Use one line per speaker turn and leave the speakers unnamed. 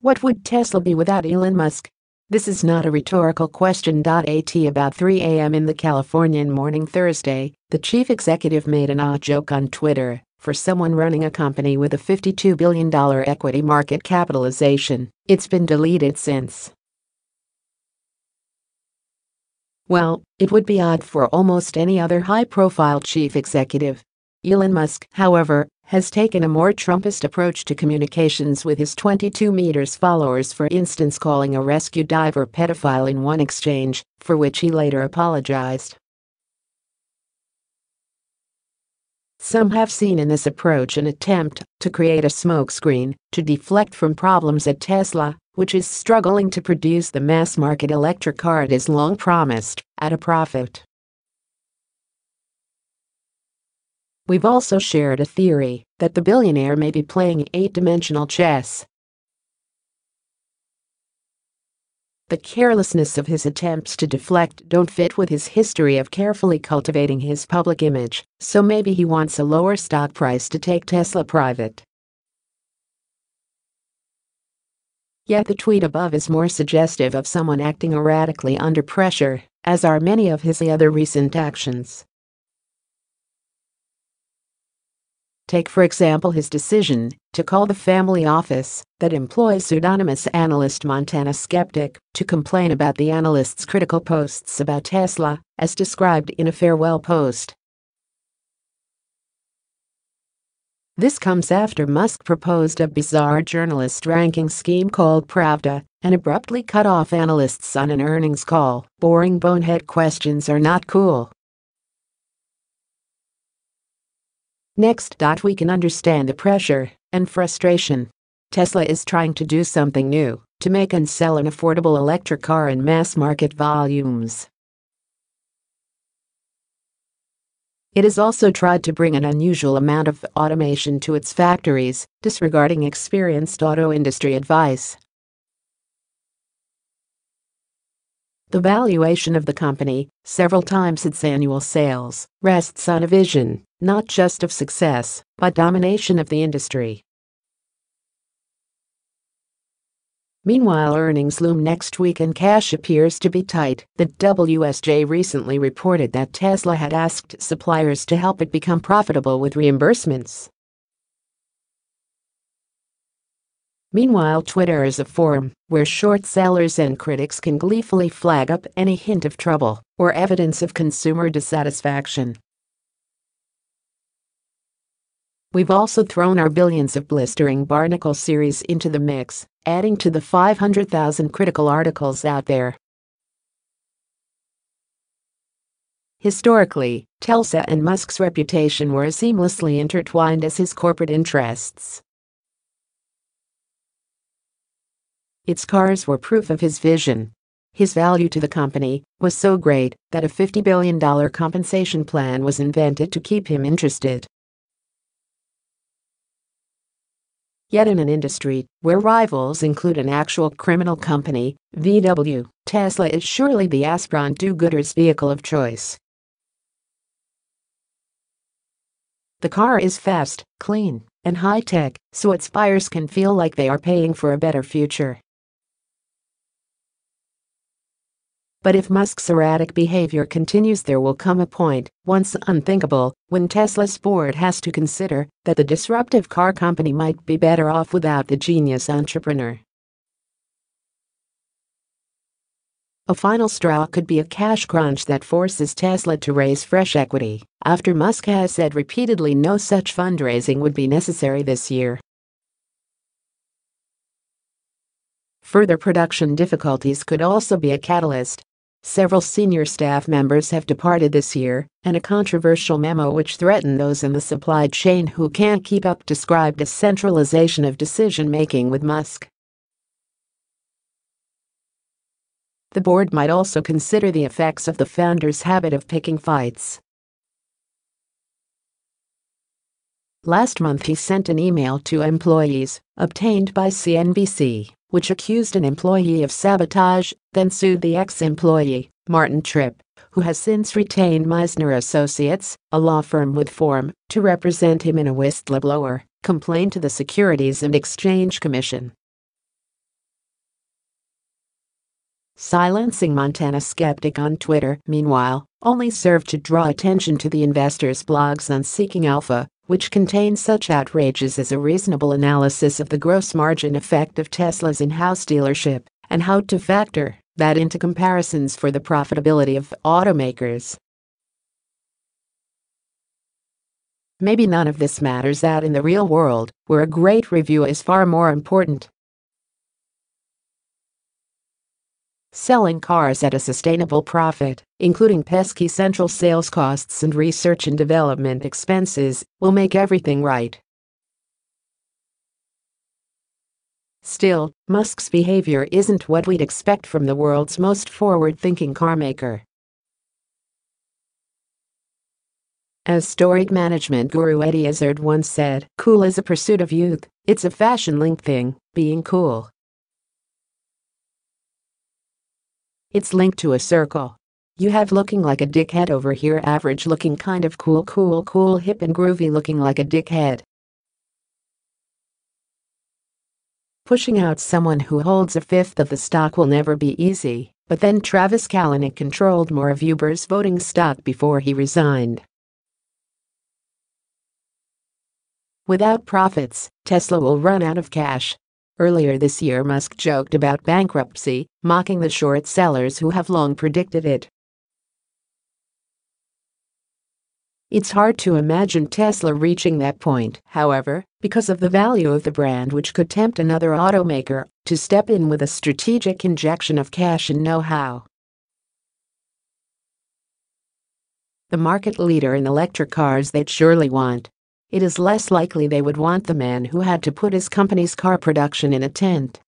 What would Tesla be without Elon Musk? This is not a rhetorical question. At about 3 a.m. in the Californian morning Thursday, the chief executive made an odd joke on Twitter. For someone running a company with a $52 billion equity market capitalization, it's been deleted since. Well, it would be odd for almost any other high-profile chief executive. Elon Musk, however, has taken a more Trumpist approach to communications with his 22 meters followers, for instance calling a rescue diver pedophile in one exchange, for which he later apologized. Some have seen in this approach an attempt to create a smokescreen to deflect from problems at Tesla, which is struggling to produce the mass-market electric car it has long promised, at a profit. We've also shared a theory that the billionaire may be playing eight-dimensional chess. The carelessness of his attempts to deflect don't fit with his history of carefully cultivating his public image, so maybe he wants a lower stock price to take Tesla private. Yet the tweet above is more suggestive of someone acting erratically under pressure, as are many of his other recent actions. Take for example his decision to call the family office that employs pseudonymous analyst Montana Skeptic to complain about the analyst's critical posts about Tesla, as described in a farewell post. This comes after Musk proposed a bizarre journalist ranking scheme called Pravda and abruptly cut off analysts on an earnings call. Boring bonehead questions are not cool. Next, we can understand the pressure and frustration. Tesla is trying to do something new to make and sell an affordable electric car in mass market volumes. It has also tried to bring an unusual amount of automation to its factories, disregarding experienced auto industry advice. The valuation of the company, several times its annual sales, rests on a vision, not just of success, but domination of the industry. Meanwhile, earnings loom next week and cash appears to be tight. The WSJ recently reported that Tesla had asked suppliers to help it become profitable with reimbursements. Meanwhile, Twitter is a forum where short sellers and critics can gleefully flag up any hint of trouble or evidence of consumer dissatisfaction. We've also thrown our billions of blistering barnacle series into the mix, adding to the 500,000 critical articles out there. Historically, Tesla and Musk's reputation were as seamlessly intertwined as his corporate interests. Its cars were proof of his vision. His value to the company was so great that a $50 billion compensation plan was invented to keep him interested. Yet in an industry where rivals include an actual criminal company, VW, Tesla is surely the aspirant do-gooder's vehicle of choice. The car is fast, clean, and high-tech, so its buyers can feel like they are paying for a better future. But if Musk's erratic behavior continues, there will come a point, once unthinkable, when Tesla's board has to consider that the disruptive car company might be better off without the genius entrepreneur. A final straw could be a cash crunch that forces Tesla to raise fresh equity, after Musk has said repeatedly no such fundraising would be necessary this year. Further production difficulties could also be a catalyst. Several senior staff members have departed this year, and a controversial memo which threatened those in the supply chain who can't keep up described as centralization of decision-making with Musk. The board might also consider the effects of the founder's habit of picking fights. Last month he sent an email to employees, obtained by CNBC, which accused an employee of sabotage, then sued the ex-employee, Martin Tripp, who has since retained Meisner Associates, a law firm with form, to represent him in a whistleblower complaint to the Securities and Exchange Commission. Silencing Montana Skeptic on Twitter, meanwhile, only served to draw attention to the investors' blogs on Seeking Alpha, which contain such outrages as a reasonable analysis of the gross margin effect of Tesla's in-house dealership and how to factor that into comparisons for the profitability of automakers. Maybe none of this matters out in the real world, where a great review is far more important. Selling cars at a sustainable profit, including pesky central sales costs and research and development expenses, will make everything right. Still, Musk's behavior isn't what we'd expect from the world's most forward-thinking carmaker. As storied management guru Eddie Izzard once said, "Cool is a pursuit of youth, it's a fashion-linked thing, being cool. It's linked to a circle. You have looking like a dickhead over here, average looking kind of cool, hip and groovy looking like a dickhead. Pushing out someone who holds a fifth of the stock will never be easy, but then Travis Kalanick controlled more of Uber's voting stock before he resigned. Without profits, Tesla will run out of cash." Earlier this year, Musk joked about bankruptcy, mocking the short sellers who have long predicted it. It's hard to imagine Tesla reaching that point, however, because of the value of the brand, which could tempt another automaker to step in with a strategic injection of cash and know-how. The market leader in electric cars they'd surely want. It is less likely they would want the man who had to put his company's car production in a tent